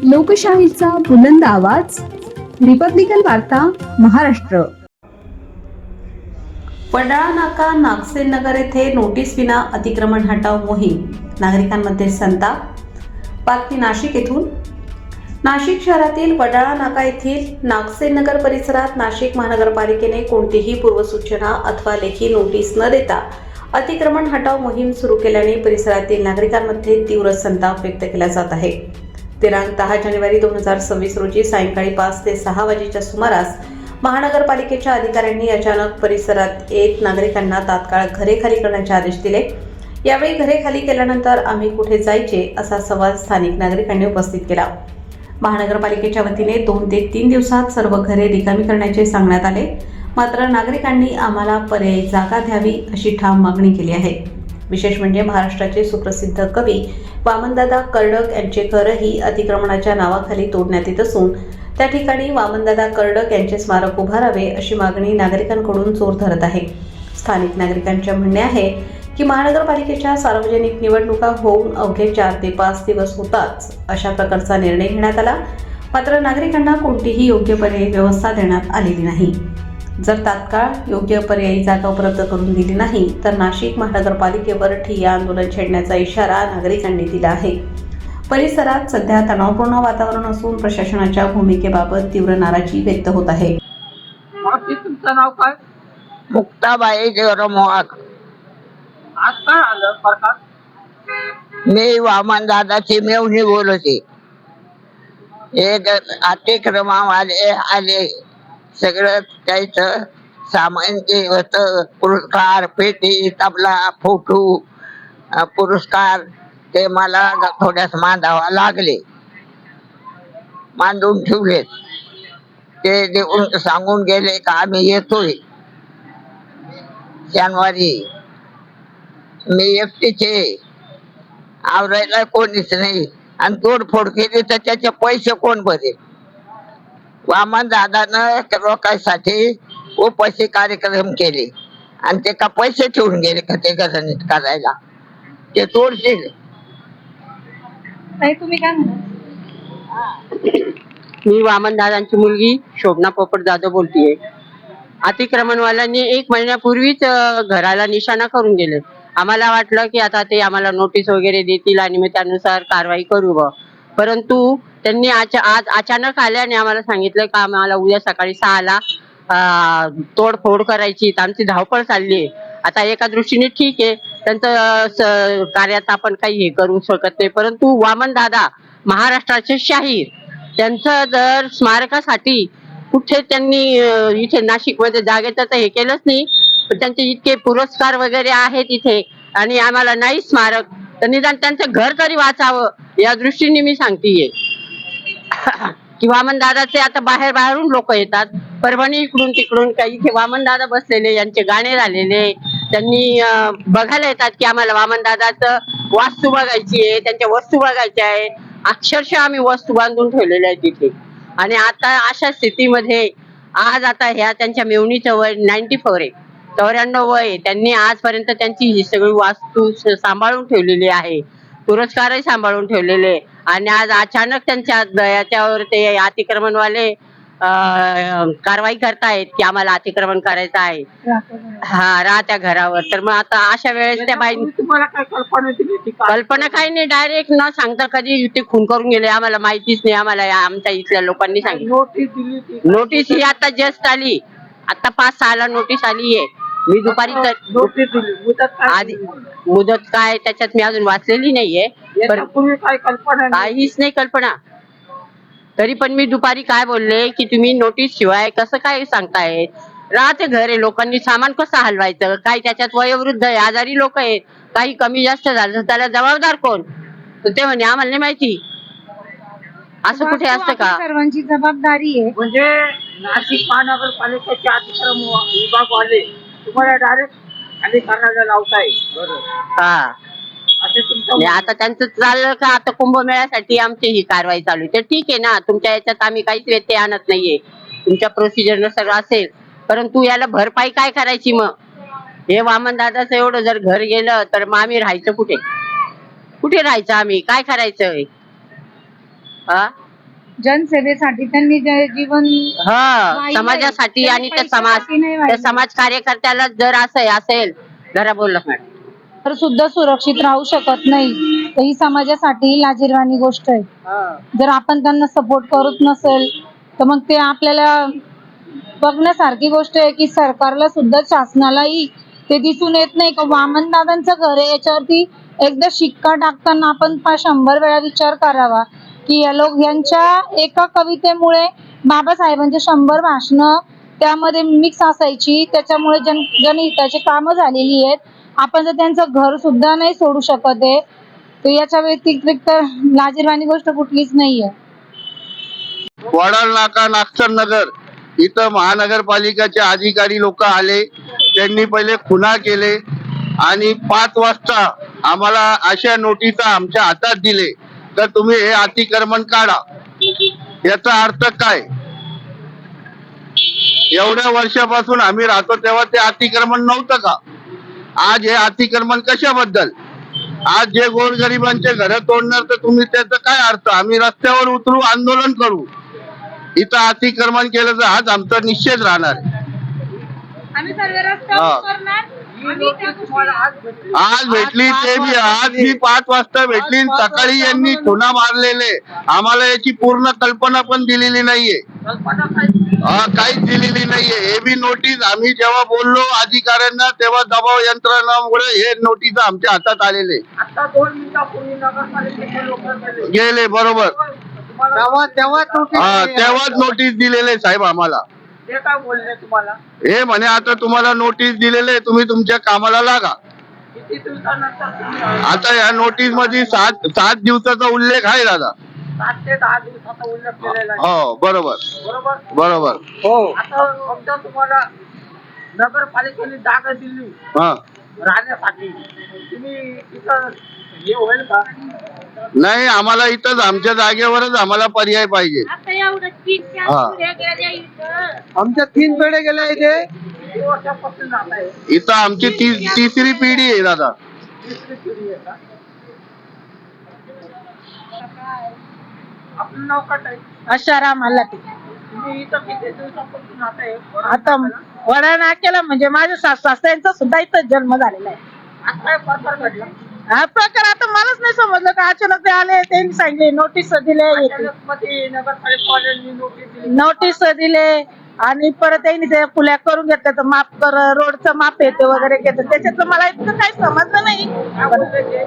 लोकशाहीचा बुलंद आवाज, रिपब्लिकन वार्ता, महाराष्ट्र. वडाळा नाका नागसेन नगर येथे नोटीस विना अतिक्रमण हटाव मोहीम, नागरिकांमध्ये संताप. बातमी नाशिक येथून. नाशिक शहरातील वडाळा नाका येथील नागसेन नगर परिसरात नाशिक महानगरपालिकेने कोणतीही पूर्वसूचना अथवा लेखी नोटीस न देता अतिक्रमण हटाव मोहीम सुरू केल्याने परिसरातील नागरिकांमध्ये तीव्र संताप व्यक्त केला जात आहे. दिनांक 10 जानेवारी 2026 रोजी सायंकाळी 5 ते 6 वाजेच्या सुमारास महानगरपालिकेच्या अधिकाऱ्यांनी अचानक परिसरात येत नागरिकांना तात्काळ घरे खाली करण्याचे आदेश दिले. यावेळी घरे खाली केल्यानंतर आम्ही कुठे जायचे असा सवाल स्थानिक नागरिकांनी उपस्थित केला. महानगरपालिकेच्या वतीने 2 ते 3 दिवसात सर्व घरे रिकामी करण्याचे सांगण्यात आले. मात्र नागरिकांनी आम्हाला पर्यायी जागा द्यावी अशी ठाम मागणी केली आहे. विशेष म्हणजे महाराष्ट्राचे सुप्रसिद्ध कवी वामनदादा कर्डक यांचे घरही अतिक्रमणाच्या नावाखाली तोडण्यात येत असून त्या ठिकाणी वामनदादा कर्डक यांचे स्मारक उभारावे अशी मागणी नागरिकांकडून जोर धरत आहे. स्थानिक नागरिकांचे म्हणणे आहे की महानगरपालिकेच्या सार्वजनिक निवडणुका होऊन अवघे 4 ते 5 दिवस होताच अशा प्रकारचा निर्णय घेण्यात आला. मात्र नागरिकांना कोणतीही योग्य पर्यायी व्यवस्था देण्यात आलेली नाही. जर तात्काळ योग्य पर्यायी जागा उपलब्ध करून दिली नाही तर नाशिक महानगरपालिकेवर ठिय्या आंदोलन छेडण्याचा इशारा नागरिकांनी दिला आहे. परिसरात सध्या तणावपूर्ण वातावरण असून प्रशासनाच्या भूमिकेबाबत तीव्र नाराजी व्यक्त होत आहे. तुमचं नाव काय? मुक्ताबाई देवराम मोहाळ. आज काय आलं प्रकार? मी वामन दादाची मेवणी बोलते. एक अतिक्रमणवाले आले, सगळं त्याचं सामान जे होतं, पुरस्कार पेटी, तबला, फोटो, पुरस्कार, ते मला थोड्यास मांडावा लागले. मांडून ठेवले. ते देऊन सांगून गेले का आम्ही येतोय शनिवारी. मी एकटीचे, आवरायला कोणीच नाही, आणि तोडफोड केली तर त्याचे पैसे कोण भरेल? वामन दादानं लोकांसाठी उपाशी कार्यक्रम केले आणि ते का पैसे ठेवून गेले का ते नीट करायला? ते तोडशील. तुम्ही काय म्हणा? मी वामन दादांची मुलगी शोभना पोपट जाधव बोलतीये. अतिक्रमणवाल्यांनी 1 महिन्यापूर्वीच घराला निशाणा करून गेले. आम्हाला वाटलं की आता ते आम्हाला नोटीस वगैरे देतील आणि मग त्यानुसार कारवाई करू बा. परंतु त्यांनी आज अचानक आल्याने आम्हाला सांगितलं का आम्हाला उद्या सकाळी 6ला तोडफोड करायची. आमची धावपळ चालली आहे. आता एका दृष्टीने ठीक आहे, त्यांचं कार्यात आपण काही हे करू शकत नाही, परंतु वामन दादा महाराष्ट्राचे शाहीर, त्यांचं जर स्मारकासाठी कुठे त्यांनी इथे नाशिकमध्ये जागेचं तर हे केलंच नाही, पण त्यांचे इतके पुरस्कार वगैरे आहेत इथे आणि आम्हाला नाही स्मारक, तर निदान त्यांचं घर तरी वाचावं या दृष्टीने मी सांगतेय. की वामन दादाचे आता बाहेरून लोक येतात, परभणी इकडून तिकडून, काही इथे वामन दादा बसलेले, यांचे गाणे झालेले, त्यांनी बघायला येतात की आम्हाला वामन दादाचं वास्तू बघायची आहे, त्यांच्या वस्तू बघायच्या आहे. अक्षरशः आम्ही वस्तू बांधून ठेवलेल्या आहेत तिथे. आणि आता अशा स्थितीमध्ये आज आता ह्या त्यांच्या मेवणीचं वय 94 आहे, 94 वय. त्यांनी आजपर्यंत त्यांची ही सगळी वास्तू सांभाळून ठेवलेली आहे, पुरस्कारही सांभाळून ठेवलेले, आणि आज अचानक त्यांच्या याच्यावर ते अतिक्रमणवाले कारवाई करतायत की आम्हाला अतिक्रमण करायचं आहे राहत्या घरावर. तर मग आता अशा वेळेस त्या बाई तुम्हाला काय कल्पना दिली? कल्पना काही नाही, डायरेक्ट न सांगता कधी ते खून करून गेले, आम्हाला माहितीच नाही. आम्हाला आमच्या इथल्या लोकांनी सांगितलं. नोटीस दिली? नोटीस ही आता जस्ट आली, आता 5-6ला नोटीस आली आहे. मी दुपारी नोटीस दिली, आधी मुदत काय त्याच्यात मी अजून वाचलेली नाहीये, पूर्वी काय कल्पना? काहीच नाही कल्पना. तरी पण मी दुपारी काय बोलले की तुम्ही नोटीस शिवाय कसं काय सांगताय? राहते घर आहे, लोकांनी सामान कसं हलवायचं? काही त्याच्यात वयोवृद्ध आहे, आजारी लोक आहेत, काही कमी जास्त झालं तर त्याला जबाबदार कोण? तर ते म्हणे आम्हाला नाही माहिती. असं कुठे असतं का? सर्वांची जबाबदारी आहे. म्हणजे नाशिक महानगरपालिकेचे अतिक्रमण विभागवाले तुम्हाला डायरेक्ट आणि करायला लावताय? हा, आता त्यांचं चाललं का आता कुंभमेळ्यासाठी आमची ही कारवाई चालू आहे. तर ठीक आहे ना, तुमच्या याच्यात आम्ही काहीच व्यत्यय आणत नाहीये, तुमच्या प्रोसिजर सगळं असेल, परंतु याला भरपाई काय करायची? मग हे वामन दादाचं एवढं जर घर गेलं तर मग आम्ही राहायचं कुठे? कुठे राहायचं? आम्ही काय करायचं? हा, जनसेवेसाठी त्यांनी जे जीवन हा समाजासाठी आणि त्या समाज कार्यकर्त्याला जर असं असेल जरा बोललं मॅडम तर सुद्धा सुरक्षित राहू शकत नाही, तर ही समाजासाठी लाजिरवाणी गोष्ट आहे। जर आपण त्यांना सपोर्ट करत नसेल तर मग ते आपल्याला बघण्यासारखी गोष्ट आहे की सरकारला सुद्धा, शासनालाही ते दिसून येत नाही का वामन दादांचं घर आहे। याच्यावरती एकदा शिक्का टाकताना आपण 100 वेळा विचार करावा की यांच्या एका कवितेमुळे बाबासाहेबांचे 100 भाषणं त्यामध्ये मिक्स असायची, त्याच्यामुळे जनहिताची कामं झालेली आहेत। आपण जर त्यांचं घर सुद्धा नाही सोडू शकत आहे, तर याच्या व्यतिरिक्त लाजिरवाणी गोष्ट कुठलीच नाहीये। वडाळ नाका नागसर नगर इथं महानगरपालिकाचे अधिकारी लोक आले, त्यांनी पहिले खुना केले आणि 5 वाजता आम्हाला अशा नोटिसा आमच्या हातात दिले तर तुम्ही हे अतिक्रमण काढा। याचा अर्थ काय? एवढ्या वर्षापासून आम्ही राहतो तेव्हा ते अतिक्रमण नव्हतं का? आज हे अतिक्रमण कशाबद्दल? आज जे गोरगरिबांचे घर तोडणार तर तुम्ही त्याचा काय अर्थ? आम्ही रस्त्यावर उतरू, आंदोलन करू। इथं अतिक्रमण केलं तर आज आमचा निषेध राहणार आहे। आज भेटली ते बी आज मी 5 वाजता भेटली, सकाळी यांनी खुना मारलेले, आम्हाला याची पूर्ण कल्पना पण दिलेली नाहीये, काहीच दिलेली नाहीये। हे बी नोटीस आम्ही जेव्हा बोललो अधिकाऱ्यांना तेव्हा दबाव यंत्रणामुळे हे नोटीस आमच्या हातात आलेले गेले। बरोबर, तेव्हाच नोटीस दिलेले साहेब आम्हाला। ते काय बोलले तुम्हाला? हे म्हणे आता तुम्हाला नोटीस दिलेले, तुम्ही तुमच्या कामाला लागा। किती दिवसानंतर? आता या नोटीस मध्ये 7 दिवसाचा उल्लेख आहे दादा। 7 ते 10 दिवसाचा उल्लेख केलेला आहे। हो बरोबर बरोबर बरोबर। हो, आता फक्त तुम्हाला नगरपालिकेने जागा दिली राहण्यासाठी, तुम्ही तिथं हे होईल का? नाही, आम्हाला इथंच आमच्या जागेवरच आम्हाला पर्याय पाहिजे। आमच्या 3 पेढे गेले इथे, किती वर्षापासून राहत आहे? इथं आमची तिसरी पिढी आहे दादा। तिसरी पिढी आहे का? आपलं नाव काय आहे? आशाराम आलाटे। तुम्ही इथं किती दिवसापासून राहत आहे? आता वडा नाक्याला म्हणजे माझ्या सासऱ्यांचा सुद्धा इथं जन्म झालेला आहे। आज काय प्रकार घडला? हा प्रकार आता मलाच नाही समजलं का अचानक ते आले, त्यांनी सांगितले नोटीस दिले, मध्ये नगरपालिकेवाल्यांनी नोटीस दिली, नोटीस दिले आणि परत त्यांनी ते पुल्या करून घेतलं तर माप कर, रोडचं माप येते वगैरे घेतलं, त्याच्यातलं मला इतकं काही समजलं नाही। काय बोलले ते?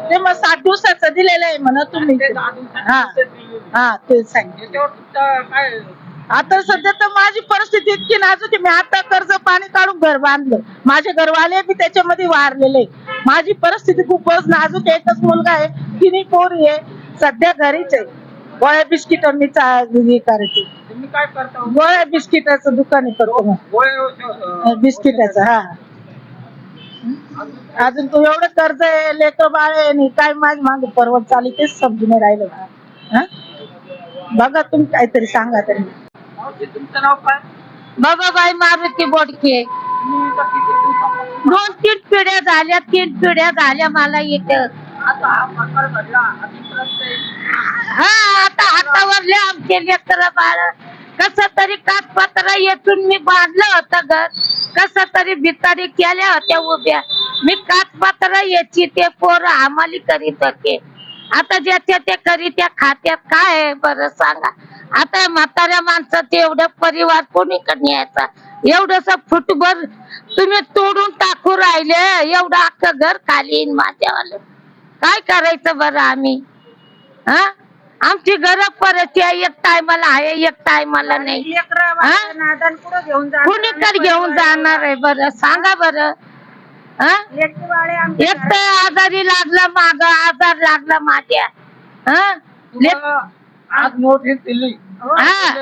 ते मग 7 दिवसाचं दिलेलं आहे म्हणा तुम्ही। ते 10 दिवसांनी हा नोटीस दिली. हा ते सांगितलं। याच्यावर तुमचं काय? आता सध्या तर माझी परिस्थिती इतकी नाजूक आहे, मी आता कर्ज पाणी काढून घर बांधलं, माझे घरवाले बी त्याच्यामध्ये वारलेले, माझी परिस्थिती खूपच नाजूक आहे। एकच मुलगा आहे, 3 पोरी आहे, सध्या घरीच आहे। गोळ्या बिस्किट मी करायचे, तुम्ही काय करता? गोळ्या बिस्किटाचं दुकान करतो मग, बिस्किटाचं। हा अजून तू एवढं कर्ज आहे, लेकर बाळ आहे आणि काय माझी मागे परवड चालली तेच समजून नाही राहिलं। बघा तुम्ही काहीतरी सांगा तरी। तुमचं नाव काय? बाबाबाई मारुती बोडके। तुम्ही इथं किती दिवसापासून? 2-3 पिढ्या झाल्या, 3 पिढ्या झाल्या मला इथं। आता हा प्रकार घडला, अतिक्रमण आहे. हा आता हातावरले आमचे लेकर बाळ, कस तरी कागदपत्र येथून मी बांधलं होतं घर, कस तरी भिकारी केल्या होत्या उभ्या, मी कागदपत्र याची ते पोरं हमाली करीत होते। आता ज्याच्या ते करीत्या खात्यात काय आहे बरं सांगा? आता म्हाताऱ्या माणसाचे एवढं परिवार कोणीकडे न्यायचा? एवढंस फुटभर तुम्ही तोडून टाकू राहिले, एवढं अख्खं घर खाली येईन माझ्यावालं, काय करायचं बरं आम्ही? हा आमची गरज परत एक टायमाला आहे, एक टायमाला नाही। कुणीकडे घेऊन जाणार आहे बरं सांगा बरं? एक तर आजारी लागला, माग आजार लागला माझ्या। तुम्हाला आज नोटीस दिली, हा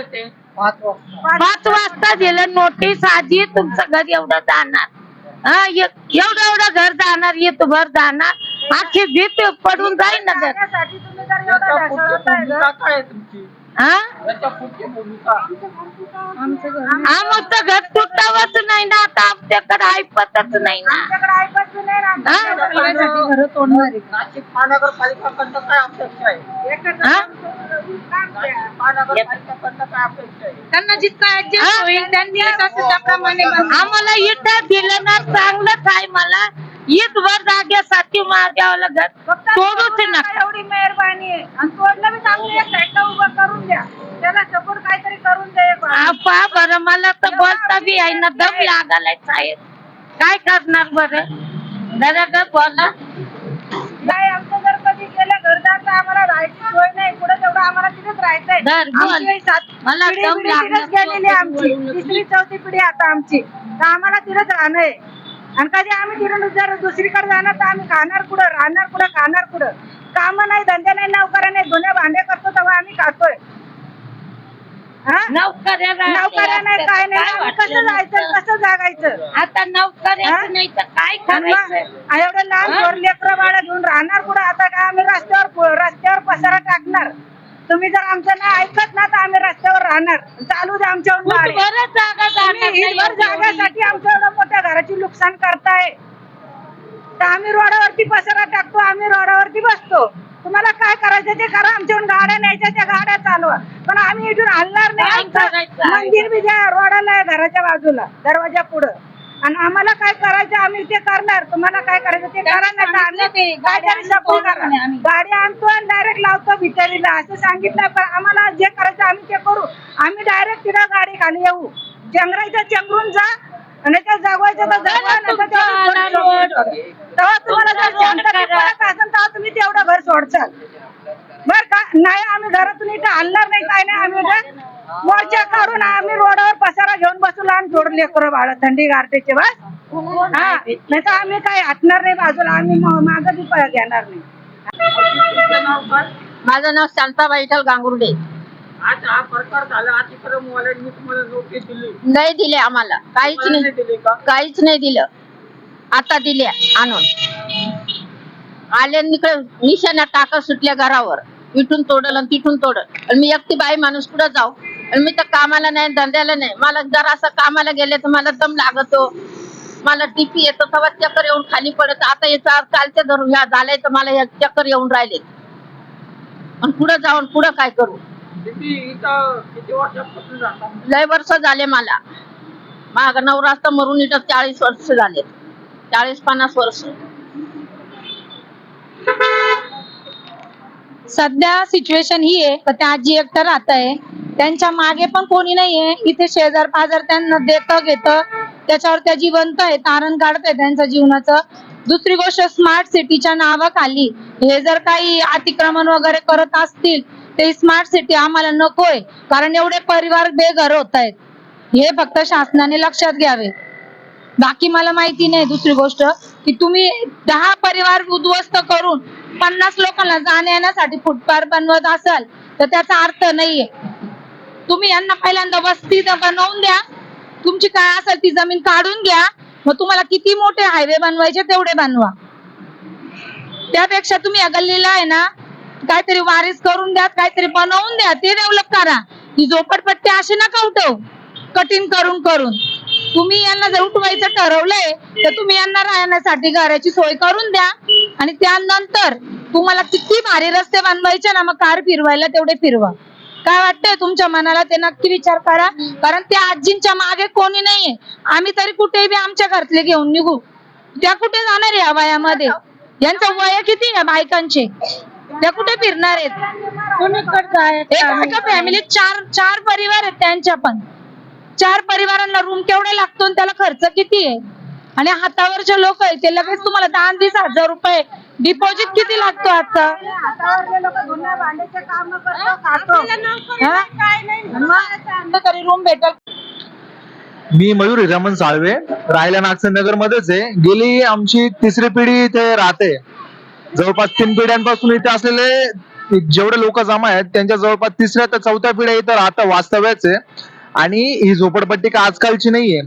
5 वाजता 5 वाजता दिलं नोटीस, आजी तुमचं घर एवढं जाणार, एवढं घर जाणार, येतो भर जाणार, आखी भीत पडून जाईल ना घर। याच्या पुढची भूमिका काय आहे तुमची? याच्या पुढची भूमिका? आमचं घर तुटावंच नाही ना, आता आमच्याकडे ऐपतच नाही ना। नाशिक महानगरपालिकाकडनं काय अपेक्षा आहे? महानगरपालिकेकडनं काय अपेक्षा आहे? त्यांना जितका ऍडजस्ट होईल त्यांनी तसं त्याप्रमाणे आम्हाला इथं दिलं ना चांगलंच आहे. मला ईदभर जागेसाठी मागावं लागत तोडूच नका. एवढी मेहरबानी आहे आणि तोडलं बी चांगली एक साईडला उभं करून द्या, त्याला सपोर्ट काहीतरी करून द्या. पहा बरं, मला तर बोलता बी आहे ना, दम लागायलाय साहेब. काय करणार बरं? जरा बोला. काय आमचं जर कधी गेलं घरदार तर आम्हाला राहायची सोय नाही, पुढे तेवढं आम्हाला तिथेच राहायचंय. धर, बोल. आमची मला पिढी दम पिढी तिथेच गेलेली आहे आमची, तिसरी चौथी पिढी आता आमची, तर आम्हाला तिथेच राहणं आहे. आणि कधी आम्ही तिथून जर दुसरीकडे जाणार तर आम्ही खाणार कुठं, राहणार कुठं, खाणार कुठं? काम नाही, धंदे नाही, नोकऱ्या नाही, धुण्या भांडे करतो तेव्हा आम्ही खातोय. नोकऱ्या नोकऱ्या नाही, काय नाही, आम्ही कसं जायचं, कसं जागायचं? आता नोकऱ्याच नाही तर काय करायचं? एवढं लहान थोर लेकरं बाळा घेऊन राहणार कुठं? आता काय आम्ही रस्त्यावर पसारा टाकणार? तुम्ही जर आमचं नाही ऐकत ना तर आम्ही रस्त्यावर राहणार. चालू दे आमच्यावर गाडी. बरं जागा जाणार तुम्ही हिरभर जागासाठी आमच्या एवढं मोठ्या घराची नुकसान करताय, तर आम्ही रोडावरती पसारा टाकतो, आम्ही रोडावरती बसतो. तुम्हाला काय करायचं ते करा, आमच्याकडून गाड्या न्यायच्या त्या गाड्या चालवा, पण आम्ही इथून हलणार नाही. काय आमचं करायचं? मंदिर बी त्या रोडाला आहे, घराच्या बाजूला दरवाजा पुढं, आणि आम्हाला काय करायचं आम्ही ते करणार. तुम्हाला काय करायचं ते करा, नाही तर आम्ही काहीतरी सपोर्ट करा. गाडी आणतो आणि डायरेक्ट लावतो भितरीला असं सांगितलं, पण आम्हाला जे करायचं आम्ही ते करू. आम्ही डायरेक्ट तिथं गाडी खाली येऊ, चंगरायचं चंगरून जा आणि ते जगवायचं तर जगवा, नाही तर तेव्हा तुम्हाला जर शांतता पडत असेल तेव्हा तुम्ही तेवढं घर सोडचाल बर का? नाही आम्ही घरातून इथं हलणार नाही, काय नाही. आम्ही इथं मोर्चा काढून आम्ही रोडावर पसारा घेऊन बसू, लहान थोडं लेकरं बाळ थंडी गारठीचे बस. हा, नाही तर आम्ही काय हटणार नाही बाजूला, आम्ही मागं बी घेणार नाही. तुमचं नाव काय? माझं नाव शांताबाई विठ्ठल गांगुर्डे. आज हा प्रकार झाला, अतिक्रमवाल्यांनी तुम्हाला नोटीस दिली, नाही दिले आम्हाला, काहीच तुम्हाला नाही, नाही दिली का? काहीच नाही दिलं. आता दिल्या आणून आले, इकडे निशाणा टाका सुटल्या घरावर, इथून तोडल आणि तिथून तोडल. आणि मी एकटी बाई माणूस कुठं जाऊ? आणि मी तर कामाला नाही, धंद्याला नाही. मला जर असं कामाला गेले तर मला दम लागतो, मला टीपी येतो, तेव्हा चक्कर येऊन खाली पडत. आता याचा कालच्या धरून ह्या झालंय तर मला चक्कर येऊन राहिले, आणि पुढं जाऊन पुढं काय करू? किती वर्षापासून राहता? लय वर्ष झाले मला. माझा नवरा तर मरून इथं 40 वर्ष झाले, 40-50 वर्ष. सध्या सिच्युएशन ही आहे तर त्या आजी एकटं राहत आहे, त्यांच्या मागे पण कोणी नाहीये. इथे शेजार पाजार त्यांना देतं घेतं, त्याच्यावर त्या जिवंत आहे, तारण काढत आहे त्यांच्या जीवनाचं. दुसरी गोष्ट, स्मार्ट सिटीच्या नावाखाली हे जर काही अतिक्रमण वगैरे करत असतील ते स्मार्ट सिटी आम्हाला नकोय, कारण एवढे परिवार बेघर होत आहेत. हे फक्त शासनाने लक्षात घ्यावे. बाकी मला माहिती नाही. दुसरी गोष्ट की तुम्ही 10 परिवार उद्ध्वस्त करून 50 लोकांना जाण्या येण्यासाठी फुटपाथ बनवत असाल तर त्याचा अर्थ नाहीये. तुम्ही यांना पहिल्यांदा वस्ती बनवून द्या, तुमची काय असेल ती जमीन काढून घ्या, मग तुम्हाला किती मोठे हायवे बनवायचे तेवढे बनवा. त्यापेक्षा तुम्ही या गल्लीला आहे ना काहीतरी वारीस करून द्या, काहीतरी बनवून द्या, ते डेव्हलप करा. ही झोपडपट्टी अशी नका उठव कठीण करून करून. तुम्ही यांना जर उठवायचं ठरवलंय तर तुम्ही यांना राहण्यासाठी घराची सोय करून द्या, आणि त्यानंतर तुम्हाला किती भारी रस्ते बनवायचे ना, मग कार फिरवायला तेवढे फिरवा. काय वाटतंय तुमच्या मनाला ते नक्की विचार करा, कारण त्या आजींच्या मागे कोणी नाहीये. आम्ही तरी कुठेही बी आमच्या घरातले घेऊन निघू, त्या कुठे जाणार आहे या वयामध्ये? यांचं वय किती आहे बायकांचे? त्या कुठे फिरणार आहेत? एका फॅमिलीत 4 परिवार आहेत, त्यांच्या पण 4 परिवारांना रूम केवढे लागतो, त्याला खर्च किती आहे? आणि हातावरचे लोक आहेत ते लगेच तुम्हाला 10-20 हजार रुपये डिपॉझिट किती लागतो आता? तरी रूम भेटल. मी मयूर हिरामन साळवे, राहायला नागसेनगर मध्येच आहे. गेली आमची 3री पिढी इथे राहते. जवळपास 3 पिढ्यांपासून इथे असलेले जेवढे लोक जमा आहेत त्यांच्या जवळपास 3ऱ्या ते 4थ्या पिढ्या इथं राहता वास्तव्याच आहे. आणि ही झोपडपट्टी का आजकालची नाहीये.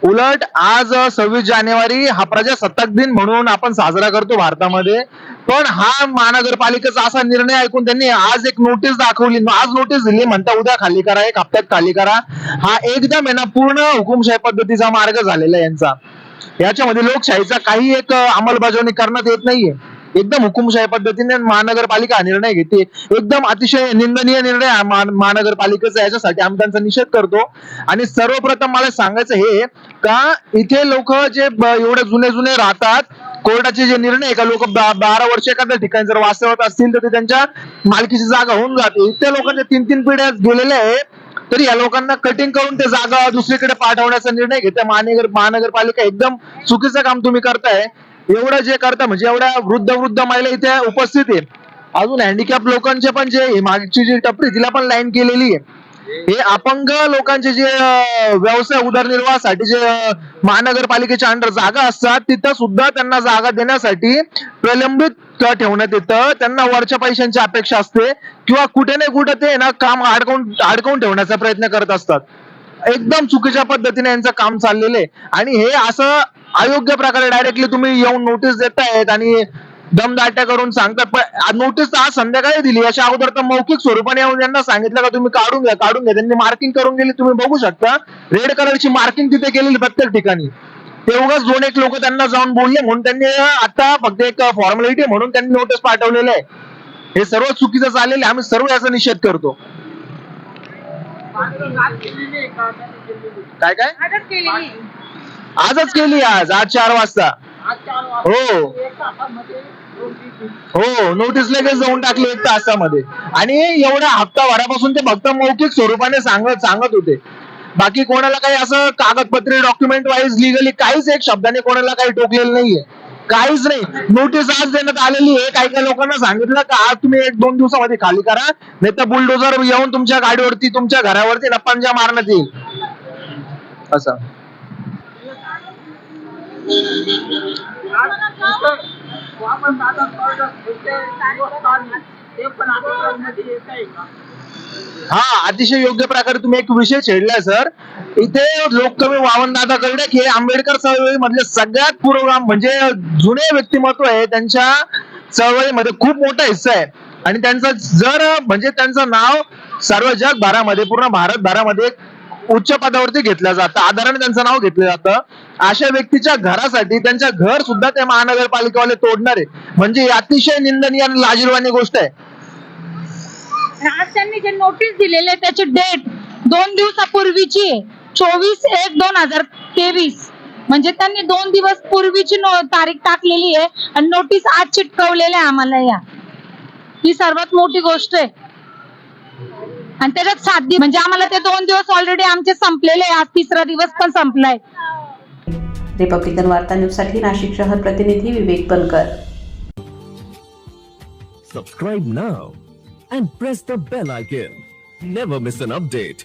उलट आज 26 जानेवारी हा प्रजासत्ताक दिन म्हणून आपण साजरा करतो भारतामध्ये, पण हा महानगरपालिकेचा असा निर्णय ऐकून त्यांनी आज एक नोटीस दाखवली. आज नोटीस दिली, म्हणता उद्या खाली करा, 1 हप्त्यात खाली करा. हा एकदम आहे ना पूर्ण हुकुमशाही पद्धतीचा मार्ग झालेला आहे यांचा. याच्यामध्ये लोकशाहीचा काही एक अंमलबजावणी करण्यात येत नाहीये. एकदम हुकुमशाही पद्धतीने महानगरपालिका हा निर्णय घेते. एकदम अतिशय निंदनीय निर्णय हा महानगरपालिकेचा. याच्यासाठी आम्ही त्यांचा निषेध करतो. आणि सर्वप्रथम मला सांगायचं हे का इथे लोक जे एवढे जुने राहतात, कोर्टाचे जे निर्णय आहे का लोक 12 वर्ष एखाद्या ठिकाणी जर वास्तवत असतील तर ते त्यांच्या मालकीची जागा होऊन जाते. इथे लोकांच्या 3 पिढ्या गेलेल्या आहे, तरी या लोकांना कटिंग करून ते जागा दुसरीकडे पाठवण्याचा निर्णय घेते महानगरपालिका. एकदम चुकीचं काम तुम्ही करताय. एवढं जे करता म्हणजे एवढ्या वृद्ध महिला इथे उपस्थित आहे. अजून हँडिकॅप लोकांचे पण जे मागची जी टपरी तिला पण लाईन केलेली आहे. हे अपंग लोकांचे जे व्यवसाय उदरनिर्वाहासाठी जे महानगरपालिकेच्या अंडर जागा असतात तिथं सुद्धा त्यांना जागा देण्यासाठी प्रलंबित ठेवण्यात येतं. त्यांना वरच्या पैशांची अपेक्षा असते किंवा कुठे ना कुठे ते ना काम अडकवून ठेवण्याचा प्रयत्न करत असतात. एकदम चुकीच्या पद्धतीने यांचं काम चाललेलं आहे. आणि हे असं अयोग्य प्रकारे डायरेक्टली तुम्ही येऊन नोटीस देतायत आणि दमदाट्या करून सांगतात. पण नोटीस आज संध्याकाळी दिली, याच्या अगोदर तर मौखिक स्वरूपाने येऊन यांना सांगितलं का तुम्ही काढून घ्या. त्यांनी मार्किंग करून गेली, तुम्ही बघू शकता रेड कलरची मार्किंग तिथे केलेली प्रत्येक ठिकाणी. ते उगाच 2-1 लोक त्यांना जाऊन बोलले म्हणून त्यांनी आता फक्त एक फॉर्मॅलिटी म्हणून त्यांनी नोटीस पाठवलेलं आहे. हे सर्व चुकीचं चाललेलं आहे. आम्ही सर्व याचा निषेध करतो. काय आजच केली, आज 4 वाजता. हो नोटीस लगेच जाऊन टाकली 1 तासामध्ये. आणि एवढ्या हप्ताभरापासून ते फक्त मौखिक स्वरूपाने सांगत होते. बाकी कोणाला काही असं कागदपत्रे डॉक्युमेंट वाईज लिगली काहीच एक शब्दाने कोणाला काही टोकलेलं नाहीये, काहीच नाही. नोटीस आज देण्यात आलेली आहे. काही लोकांना सांगितलं का आज तुम्ही 1-2 दिवसामध्ये खाली करा, नाही तर बुलडोजर येऊन तुमच्या गाडीवरती तुमच्या घरावरती पंजा मारण्यात येईल असं. हा अतिशय योग्य प्रकारे तुम्ही एक विषय छेडलाय सर. इथे लोककवी वामनदादा कर्डक हे आंबेडकर चळवळी मधले सगळ्यात पुरोगाम म्हणजे जुने व्यक्तिमत्व आहे. त्यांच्या चळवळीमध्ये खूप मोठा हिस्सा आहे. आणि त्यांचं जर म्हणजे त्यांचं नाव सर्व जगभरामध्ये पूर्ण भारतभरामध्ये उच्च पदावरती घेतलं जातं, आदराने त्यांचं नाव घेतलं जातं. अशा व्यक्तीच्या घरासाठी त्यांच्या घर सुद्धा त्या महानगरपालिकेवाले तोडणार आहे म्हणजे अतिशय निंदनीय आणि लाजिरवाणी गोष्ट आहे. आज त्यांनी जे नोटीस दिलेले त्याची डेट 2 दिवसापूर्वीची आहे, 24/1/2023. म्हणजे त्यांनी 2 दिवस पूर्वीची तारीख टाकलेली आहे आणि नोटीस आज चिटकवलेल्या आहे आम्हाला. ही सर्वात मोठी गोष्ट आहे. आणि त्याच्यात 7 दिवस म्हणजे आम्हाला ते 2 दिवस ऑलरेडी आमचे संपलेले आहे. आज 3रा दिवस पण संपलाय. रिपब्लिकन वार्ता न्यूज साठी नाशिक शहर प्रतिनिधी विवेक बनकर. Subscribe now and press the bell icon. Never miss an update.